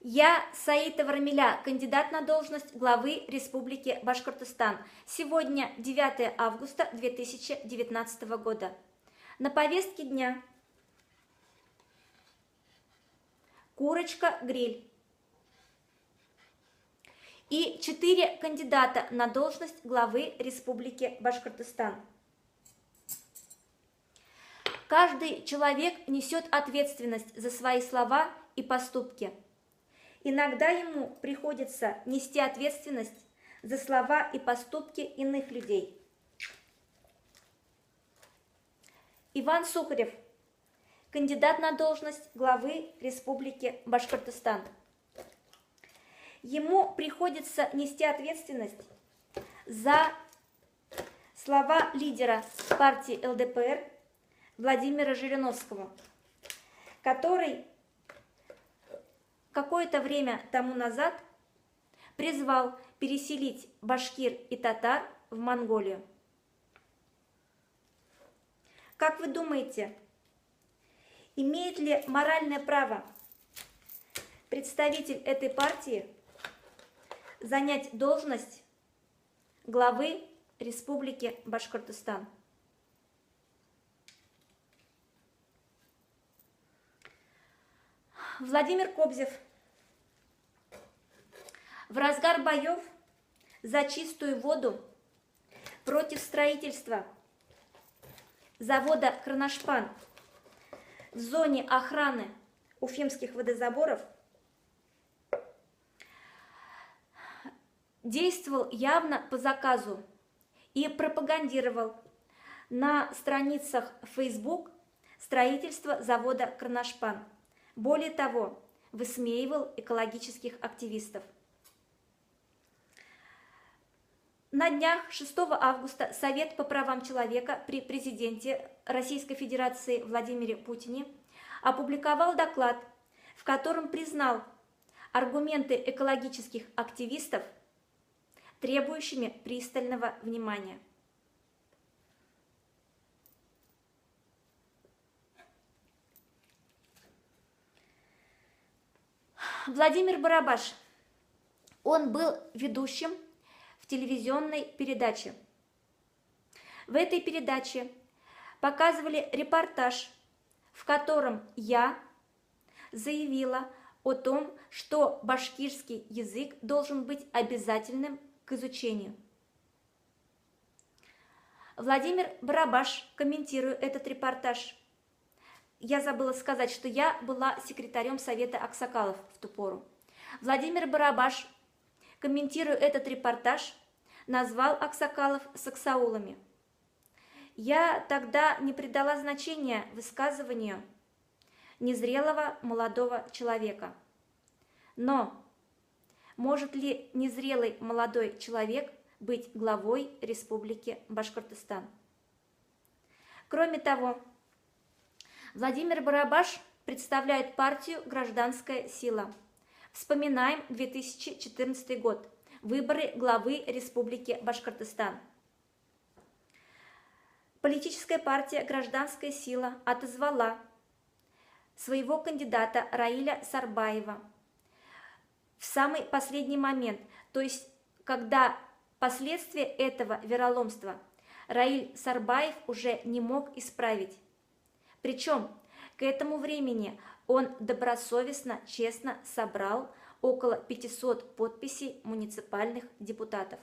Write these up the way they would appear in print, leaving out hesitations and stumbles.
Я Саитова Рамиля, кандидат на должность главы Республики Башкортостан. Сегодня 9 августа 2019 года. На повестке дня курочка-гриль и 4 кандидата на должность главы Республики Башкортостан. Каждый человек несет ответственность за свои слова и поступки. Иногда ему приходится нести ответственность за слова и поступки иных людей. Иван Сухарев, кандидат на должность главы Республики Башкортостан. Ему приходится нести ответственность за слова лидера партии ЛДПР Владимира Жириновского, который какое-то время тому назад призвал переселить башкир и татар в Монголию. Как вы думаете, имеет ли моральное право представитель этой партии занять должность главы Республики Башкортостан? Владимир Кобзев в разгар боев за чистую воду против строительства завода «Кроношпан» в зоне охраны Уфимских водозаборов действовал явно по заказу и пропагандировал на страницах Facebook строительство завода «Кроношпан». Более того, высмеивал экологических активистов. На днях 6 августа Совет по правам человека при президенте Российской Федерации Владимире Путине опубликовал доклад, в котором признал аргументы экологических активистов требующими пристального внимания. Владимир Барабаш, он был ведущим в телевизионной передаче. В этой передаче показывали репортаж, в котором я заявила о том, что башкирский язык должен быть обязательным к изучению. Владимир Барабаш, комментируя этот репортаж, я забыла сказать, что я была секретарем Совета Аксакалов в ту пору. Владимир Барабаш, комментируя этот репортаж, назвал аксакалов саксаулами. Я тогда не придала значения высказыванию незрелого молодого человека. Но может ли незрелый молодой человек быть главой Республики Башкортостан? Кроме того, Владимир Барабаш представляет партию «Гражданская сила». Вспоминаем 2014 год. Выборы главы Республики Башкортостан. Политическая партия «Гражданская сила» отозвала своего кандидата Раиля Сарбаева в самый последний момент, то есть когда последствия этого вероломства Раиль Сарбаев уже не мог исправить. Причем к этому времени он добросовестно, честно собрал около 500 подписей муниципальных депутатов.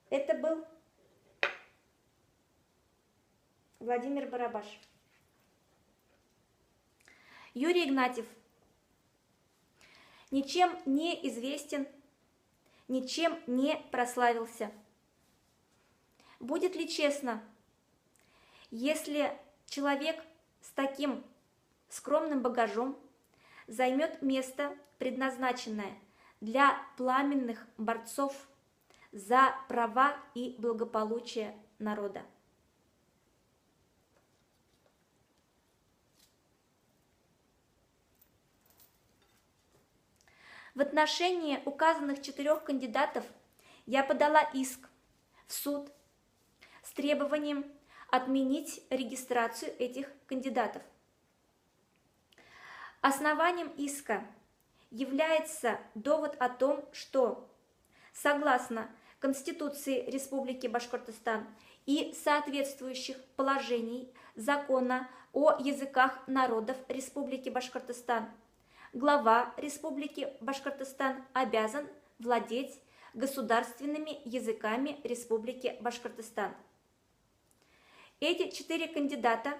Это был Владимир Барабаш. Юрий Игнатьев ничем не известен, ничем не прославился. Будет ли честно, если человек с таким скромным багажом займет место, предназначенное для пламенных борцов за права и благополучие народа? В отношении указанных 4 кандидатов я подала иск в суд с требованием отменить регистрацию этих кандидатов. Основанием иска является довод о том, что, согласно Конституции Республики Башкортостан и соответствующих положений Закона о языках народов Республики Башкортостан, глава Республики Башкортостан обязан владеть государственными языками Республики Башкортостан. Эти 4 кандидата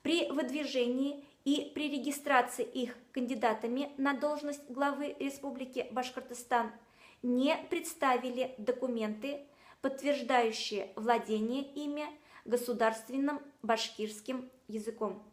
при выдвижении и при регистрации их кандидатами на должность главы Республики Башкортостан не представили документы, подтверждающие владение ими государственным башкирским языком.